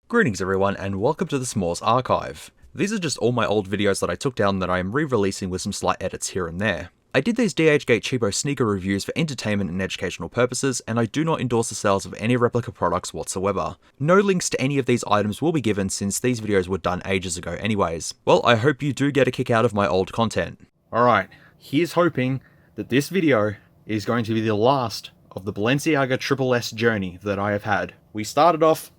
Greetings everyone and welcome to the SMOOREZ Archive. These are just all my old videos that I took down that I am re-releasing with some slight edits here and there. I did these DHgate Cheapo Sneaker Reviews for entertainment and educational purposes, and I do not endorse the sales of any Replica products whatsoever. No links to any of these items will be given since these videos were done ages ago anyways. Well, I hope you do get a kick out of my old content. Alright, here's hoping that this video is going to be the last of the Balenciaga Triple S journey that I have had. We started off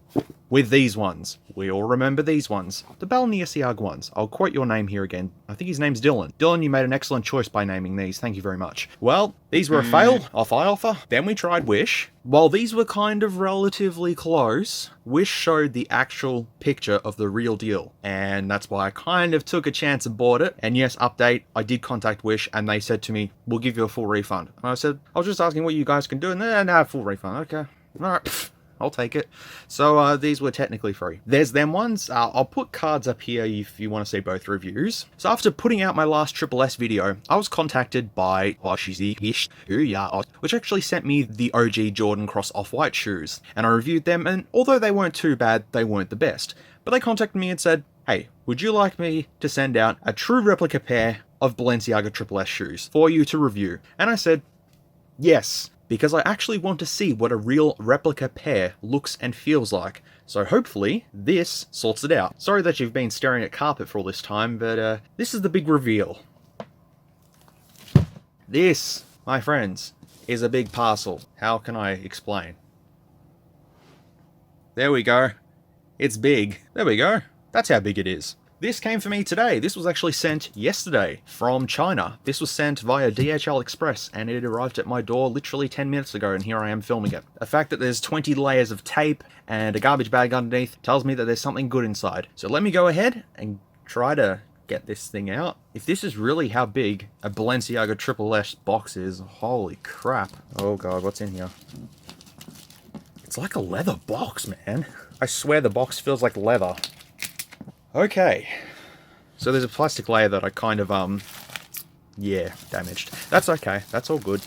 with these ones. We all remember these ones. The Balenciaga ones. I'll quote your name here again. I think his name's Dylan. Dylan, you made an excellent choice by naming these. Thank you very much. Well, these were a fail. Off I offer. Then we tried Wish. While these were kind of relatively close, Wish showed the actual picture of the real deal. And that's why I kind of took a chance and bought it. And yes, update, I did contact Wish and they said to me, we'll give you a full refund. And I said, I was just asking what you guys can do. And they no, full refund. Okay. Alright. I'll take it. So these were technically free. There's them ones. I'll put cards up here if you want to see both reviews. So after putting out my last Triple S video, I was contacted by which actually sent me the OG Jordan Cross Off-White shoes. And I reviewed them, and although they weren't too bad, they weren't the best. But they contacted me and said, hey, would you like me to send out a true replica pair of Balenciaga Triple S shoes for you to review? And I said, yes. Because I actually want to see what a real replica pair looks and feels like. So hopefully, this sorts it out. Sorry that you've been staring at carpet for all this time, but this is the big reveal. This, my friends, is a big parcel. How can I explain? There we go. It's big. There we go. That's how big it is. This came for me today. This was actually sent yesterday from China. This was sent via DHL Express and it arrived at my door literally 10 minutes ago and here I am filming it. The fact that there's 20 layers of tape and a garbage bag underneath tells me that there's something good inside. So let me go ahead and try to get this thing out. If this is really how big a Balenciaga Triple S box is, holy crap. Oh god, what's in here? It's like a leather box, man. I swear the box feels like leather. Okay, so there's a plastic layer that I kind of, yeah, damaged. That's okay, that's all good.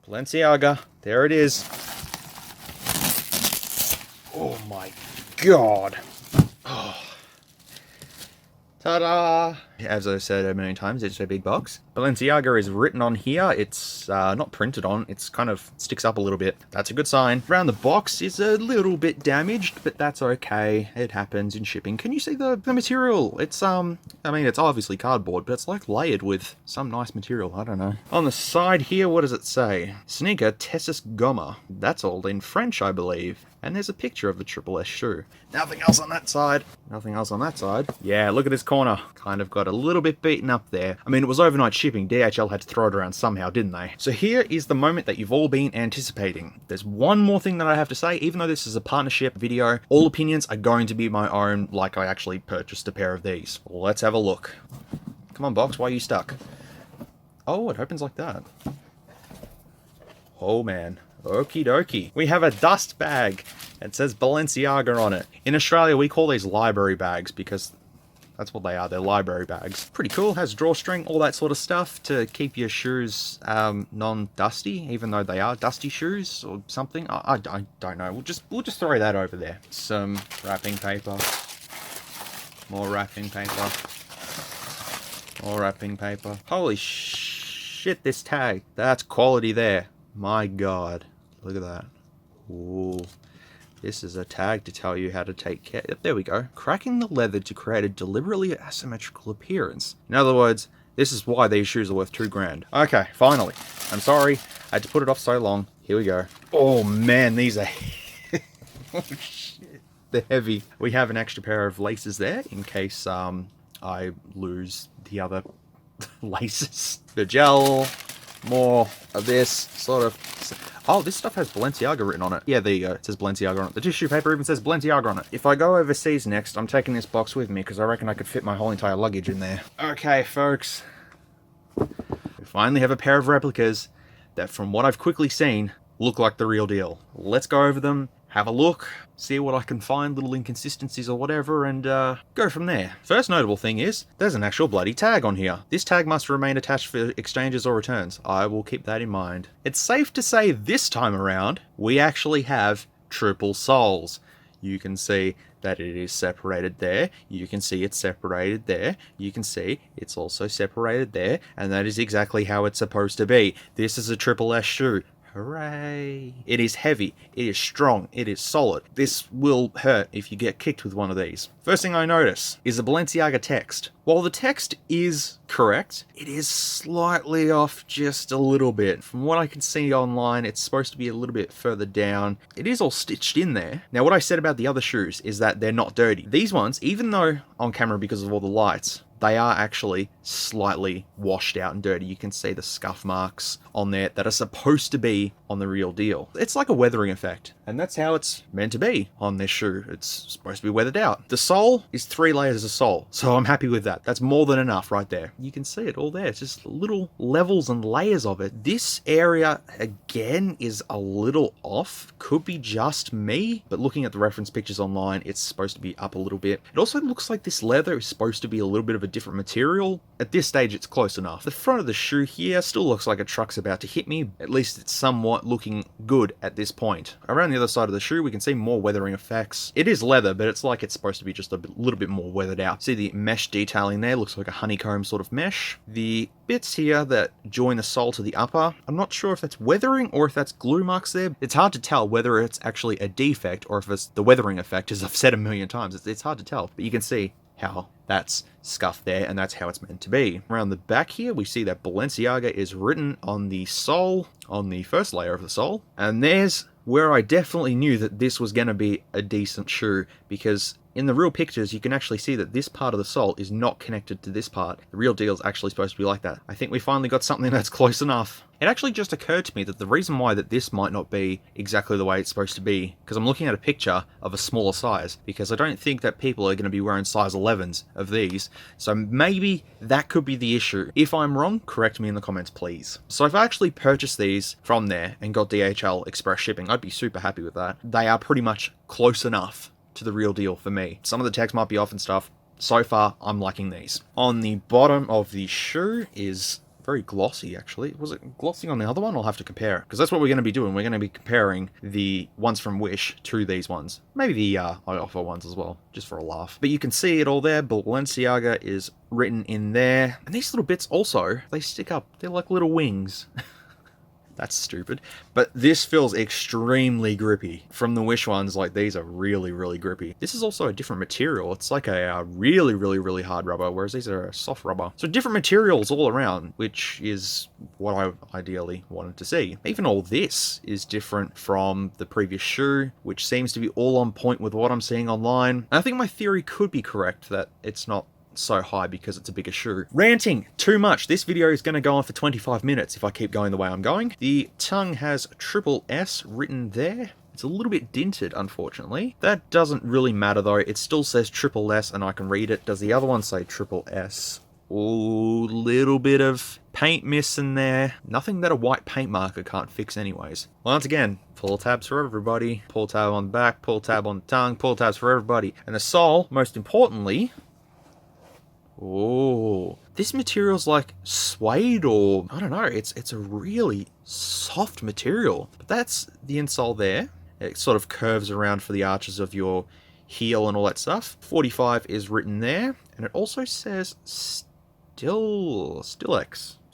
Balenciaga, there it is. Oh my god. Oh. Ta-da! As I said a million times, it's a big box. Balenciaga is written on here. It's not printed on. It's kind of sticks up a little bit. That's a good sign. Around the box is a little bit damaged, but that's okay. It happens in shipping. Can you see the material? It's, I mean, it's obviously cardboard, but it's like layered with some nice material. I don't know. On the side here, what does it say? Sneaker Tessis Goma. That's all in French, I believe. And there's a picture of the Triple S shoe. Nothing else on that side. Nothing else on that side. Yeah, look at this corner. Kind of got a little bit beaten up there. I mean, it was overnight shipping. DHL had to throw it around somehow, didn't they? So here is the moment that you've all been anticipating. There's one more thing that I have to say. Even though this is a partnership video, all opinions are going to be my own, like I actually purchased a pair of these. Let's have a look. Come on, box. Why are you stuck? Oh, it opens like that. Oh, man. Okie dokie. We have a dust bag. It says Balenciaga on it. In Australia, we call these library bags because that's what they are. They're library bags. Pretty cool. Has drawstring, all that sort of stuff to keep your shoes non-dusty, even though they are dusty shoes or something. I don't know. We'll just throw that over there. Some wrapping paper. More wrapping paper. More wrapping paper. Holy shit, this tag. That's quality there. My god, look at that. Ooh, this is a tag to tell you how to take care. Yep, there we go. Cracking the leather to create a deliberately asymmetrical appearance. In other words, this is why these shoes are worth $2,000. Okay, finally. I'm sorry, I had to put it off so long. Here we go. Oh man, these are... oh shit, they're heavy. We have an extra pair of laces there in case I lose the other laces. The gel. More of this sort of... Oh, this stuff has Balenciaga written on it. Yeah, there you go. It says Balenciaga on it. The tissue paper even says Balenciaga on it. If I go overseas next, I'm taking this box with me because I reckon I could fit my whole entire luggage in there. Okay, folks. We finally have a pair of replicas that, from what I've quickly seen, look like the real deal. Let's go over them, have a look, see what I can find, little inconsistencies or whatever, and go from there. First notable thing is, there's an actual bloody tag on here. This tag must remain attached for exchanges or returns. I will keep that in mind. It's safe to say this time around, we actually have triple soles. You can see that it is separated there. You can see it's separated there. You can see it's also separated there. And that is exactly how it's supposed to be. This is a Triple S shoe. Hooray! It is heavy, it is strong, it is solid. This will hurt if you get kicked with one of these. First thing I notice is the Balenciaga text. While the text is correct, it is slightly off just a little bit. From what I can see online, it's supposed to be a little bit further down. It is all stitched in there. Now, what I said about the other shoes is that they're not dirty. These ones, even though on camera because of all the lights, they are actually slightly washed out and dirty. You can see the scuff marks on there that are supposed to be on the real deal. It's like a weathering effect, and that's how it's meant to be on this shoe. It's supposed to be weathered out. The sole is 3 layers of sole, so I'm happy with that. That's more than enough right there. You can see it all there. It's just little levels and layers of it. This area, again, is a little off. Could be just me, but looking at the reference pictures online, it's supposed to be up a little bit. It also looks like this leather is supposed to be a little bit of a different material. At this stage, it's close enough. The front of the shoe here still looks like a truck's about to hit me. At least it's somewhat looking good at this point. Around the other side of the shoe, we can see more weathering effects. It is leather, but it's like it's supposed to be just a little bit more weathered out. See the mesh detailing there? Looks like a honeycomb sort of mesh. The bits here that join the sole to the upper, I'm not sure if that's weathering or if that's glue marks there. It's hard to tell whether it's actually a defect or if it's the weathering effect, as I've said a million times. It's hard to tell, but you can see how that's scuffed there, and that's how it's meant to be. Around the back here, we see that Balenciaga is written on the sole, on the first layer of the sole, and there's where I definitely knew that this was going to be a decent shoe, because in the real pictures, you can actually see that this part of the sole is not connected to this part. The real deal is actually supposed to be like that. I think we finally got something that's close enough. It actually just occurred to me that the reason why that this might not be exactly the way it's supposed to be, because I'm looking at a picture of a smaller size, because I don't think that people are going to be wearing size 11s of these, so maybe that could be the issue. If I'm wrong, correct me in the comments, please. So if I actually purchased these from there and got DHL express shipping, I'd be super happy with that. They are pretty much close enough to the real deal for me. Some of the text might be off and stuff. So far, I'm liking these. On the bottom of the shoe is very glossy, actually. Was it glossy on the other one? I'll have to compare, because that's what we're going to be doing. We're going to be comparing the ones from Wish to these ones. Maybe the I offer ones as well, just for a laugh. But you can see it all there. Balenciaga is written in there. And these little bits also, they stick up. They're like little wings. That's stupid. But this feels extremely grippy. From the Wish ones, like, these are really, really grippy. This is also a different material. It's like a really, really, really hard rubber, whereas these are a soft rubber. So different materials all around, which is what I ideally wanted to see. Even all this is different from the previous shoe, which seems to be all on point with what I'm seeing online. And I think my theory could be correct that it's not so high because it's a bigger shoe. Ranting too much. This video is going to go on for 25 minutes if I keep going the way I'm going. The tongue has Triple S written there. It's a little bit dinted, unfortunately. That doesn't really matter though. It still says Triple S and I can read it. Does the other one say Triple S? Ooh, little bit of paint missing there. Nothing that a white paint marker can't fix anyways. Once again, pull tabs for everybody. Pull tab on the back, pull tab on the tongue, pull tabs for everybody. And the sole, most importantly, oh, this material's like suede, or I don't know, it's a really soft material. But that's the insole there. It sort of curves around for the arches of your heel and all that stuff. 45 is written there, and it also says Stilex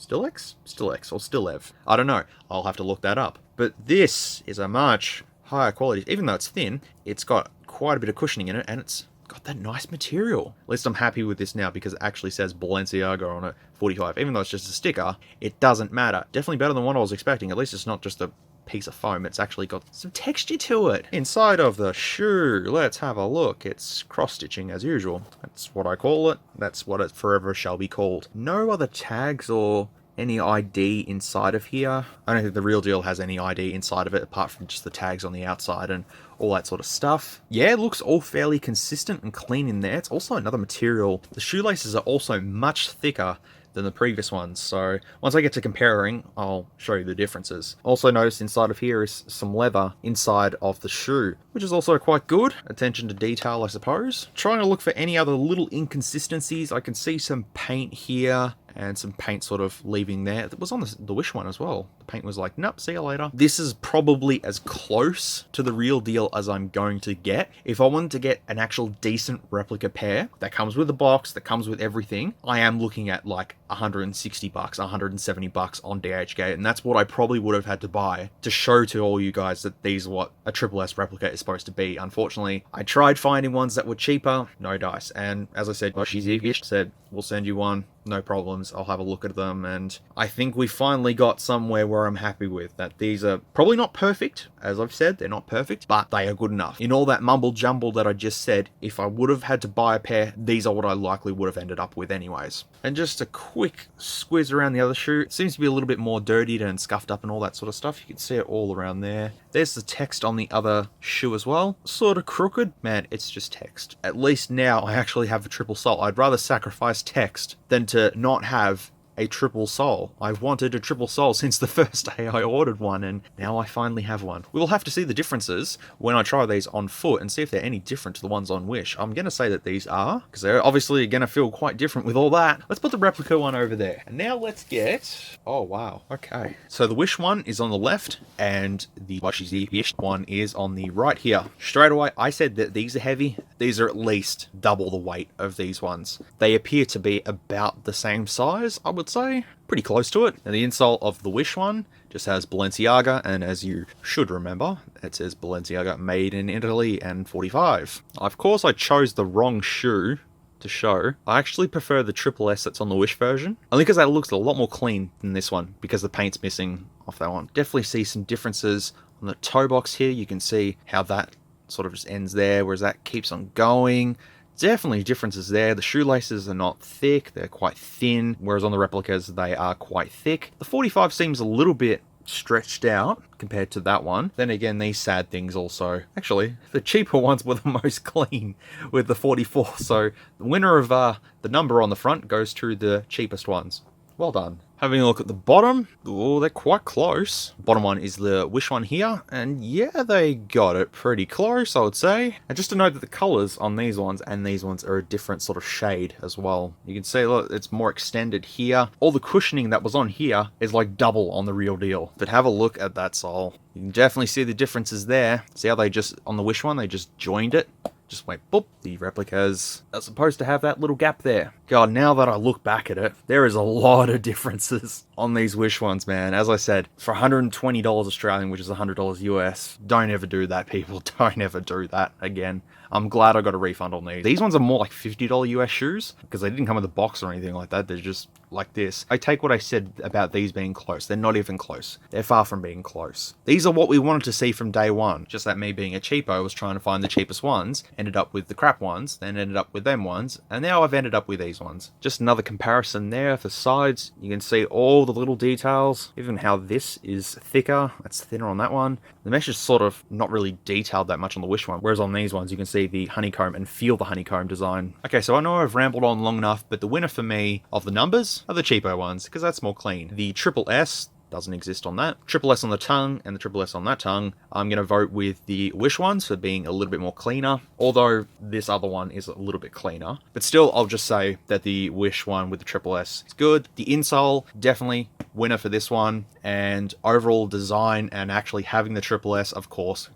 or Stilev. I don't know. I'll have to look that up. But this is a much higher quality. Even though it's thin, it's got quite a bit of cushioning in it, and it's got that nice material. At least I'm happy with this now because it actually says Balenciaga on it, 45. Even though it's just a sticker, it doesn't matter. Definitely better than what I was expecting. At least it's not just a piece of foam. It's actually got some texture to it. Inside of the shoe, let's have a look. It's cross-stitching as usual. That's what I call it. That's what it forever shall be called. No other tags or any ID inside of here. I don't think the real deal has any ID inside of it apart from just the tags on the outside and all that sort of stuff. Yeah, it looks all fairly consistent and clean in there. It's also another material. The shoelaces are also much thicker than the previous ones, so once I get to comparing, I'll show you the differences. Also noticed inside of here is some leather inside of the shoe, which is also quite good. Attention to detail, I suppose. Trying to look for any other little inconsistencies. I can see some paint here and some paint sort of leaving there. It was on the Wish one as well. The paint was like, nope, see you later. This is probably as close to the real deal as I'm going to get. If I wanted to get an actual decent replica pair that comes with a box, that comes with everything, I am looking at like $160, $170 on DHgate, and that's what I probably would have had to buy to show to all you guys that these are what a Triple S replica is supposed to be. Unfortunately, I tried finding ones that were cheaper, no dice, and as I said, she said, we'll send you one, no problems, I'll have a look at them, and I think we finally got somewhere where I'm happy with that. These are probably not perfect, as I've said, they're not perfect, but they are good enough. In all that mumble jumble that I just said, if I would have had to buy a pair, these are what I likely would have ended up with anyways. And just a quick squiz around the other shoe. It seems to be a little bit more dirtied and scuffed up and all that sort of stuff. You can see it all around there. There's the text on the other shoe as well. Sort of crooked. Man, it's just text. At least now I actually have a triple sole. I'd rather sacrifice text than to not have a triple sole. I've wanted a triple sole since the first day I ordered one, and now I finally have one. We will have to see the differences when I try these on foot and see if they're any different to the ones on Wish. I'm going to say that these are, because they're obviously going to feel quite different with all that. Let's put the replica one over there. And now let's get... Oh, wow. Okay. So the Wish one is on the left, and the Wish one is on the right here. Straight away, I said that these are heavy. These are at least double the weight of these ones. They appear to be about the same size, I would say. Pretty close to it. And the insole of the Wish one just has Balenciaga, and as you should remember, it says Balenciaga made in Italy and 45. Of course, I chose the wrong shoe to show. I actually prefer the Triple S that's on the Wish version, only because that looks a lot more clean than this one, because the paint's missing off that one. Definitely see some differences on the toe box here. You can see how that sort of just ends there, whereas that keeps on going. Definitely differences there. The shoelaces are not thick, they're quite thin, whereas on the replicas they are quite thick. The 45 seems a little bit stretched out compared to that one. Then again, these sad things also. Actually, the cheaper ones were the most clean with the 44, so the winner of the number on the front goes to the cheapest ones. Well done. Having a look at the bottom, oh, they're quite close. Bottom one is the Wish one here, and yeah, they got it pretty close, I would say. And just to note that the colors on these ones and these ones are a different sort of shade as well. You can see, look, it's more extended here. All the cushioning that was on here is like double on the real deal. But have a look at that sole. You can definitely see the differences there. See how they just, on the Wish one, they just joined it. Just went boop. The replicas are supposed to have that little gap there. God, now that I look back at it, there is a lot of differences on these Wish ones, man. As I said, for $120 Australian, which is $100 US, don't ever do that, people. Don't ever do that again. I'm glad I got a refund on these. These ones are more like $50 US shoes, because they didn't come with a box or anything like that. They're just like this. I take what I said about these being close. They're not even close. They're far from being close. These are what we wanted to see from day one. Just that me being a cheapo was trying to find the cheapest ones, ended up with the crap ones, then ended up with them ones, and now I've ended up with these ones. Just another comparison there. The sides, you can see all the little details, even how this is thicker. That's thinner on that one. The mesh is sort of not really detailed that much on the Wish one, whereas on these ones you can see the honeycomb and feel the honeycomb design. Okay, so I know I've rambled on long enough, but the winner for me of the numbers are the cheapo ones, because that's more clean. The Triple S doesn't exist on that. Triple S on the tongue and the Triple S on that tongue, I'm going to vote with the Wish ones for being a little bit more cleaner, although this other one is a little bit cleaner. But still, I'll just say that the Wish one with the Triple S is good. The insole, definitely winner for this one, and overall design and actually having the Triple S, of course,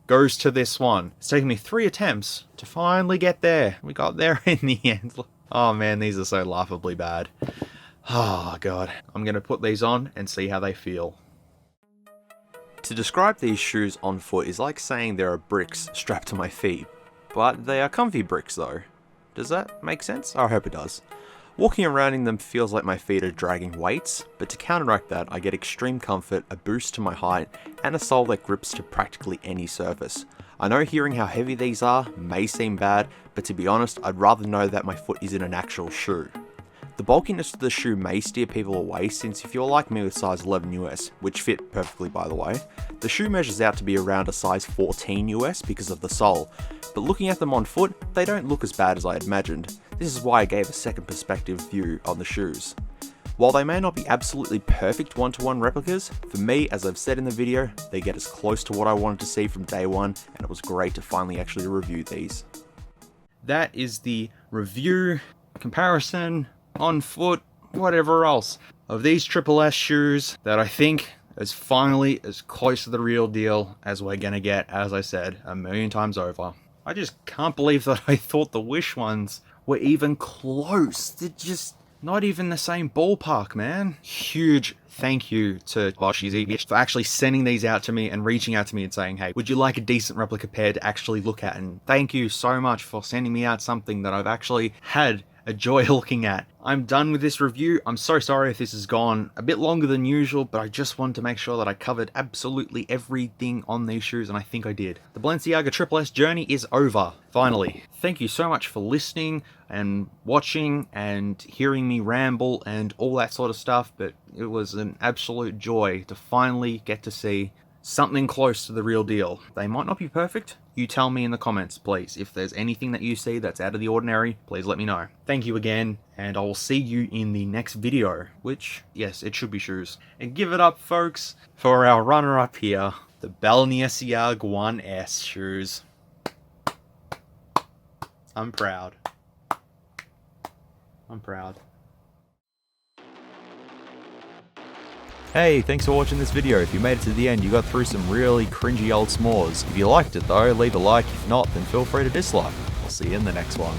goes to this one. It's taken me 3 attempts to finally get there. We got there in the end. Oh man, these are so laughably bad. Oh god. I'm going to put these on and see how they feel. To describe these shoes on foot is like saying there are bricks strapped to my feet. But they are comfy bricks though. Does that make sense? I hope it does. Walking around in them feels like my feet are dragging weights, but to counteract that, I get extreme comfort, a boost to my height, and a sole that grips to practically any surface. I know hearing how heavy these are may seem bad, but to be honest, I'd rather know that my foot is in an actual shoe. The bulkiness of the shoe may steer people away, since if you're like me with size 11 US, which fit perfectly by the way, the shoe measures out to be around a size 14 US because of the sole, but looking at them on foot, they don't look as bad as I had imagined. This is why I gave a second perspective view on the shoes. While they may not be absolutely perfect one-to-one replicas, for me, as I've said in the video, they get as close to what I wanted to see from day one, and it was great to finally actually review these. That is the review, comparison, on foot, whatever else, of these Triple S shoes that I think It's finally as close to the real deal as we're gonna get, as I said, a million times over. I just can't believe that I thought the Wish ones were even close. They're just not even the same ballpark, man. Huge thank you to Balenciaga for actually sending these out to me and reaching out to me and saying, hey, would you like a decent replica pair to actually look at? And thank you so much for sending me out something that I've actually had a joy looking at. I'm done with this review. I'm so sorry if this has gone a bit longer than usual, but I just wanted to make sure that I covered absolutely everything on these shoes, and I think I did. The Balenciaga Triple S journey is over, finally. Thank you so much for listening and watching and hearing me ramble and all that sort of stuff, but it was an absolute joy to finally get to see something close to the real deal. They might not be perfect. You tell me in the comments, please. If there's anything that you see that's out of the ordinary, please let me know. Thank you again, and I will see you in the next video, which, yes, it should be shoes. And give it up, folks, for our runner-up here, the Balenciaga 1S shoes. I'm proud. I'm proud. Hey, thanks for watching this video. If you made it to the end, you got through some really cringy old s'mores. If you liked it though, leave a like. If not, then feel free to dislike. I'll see you in the next one.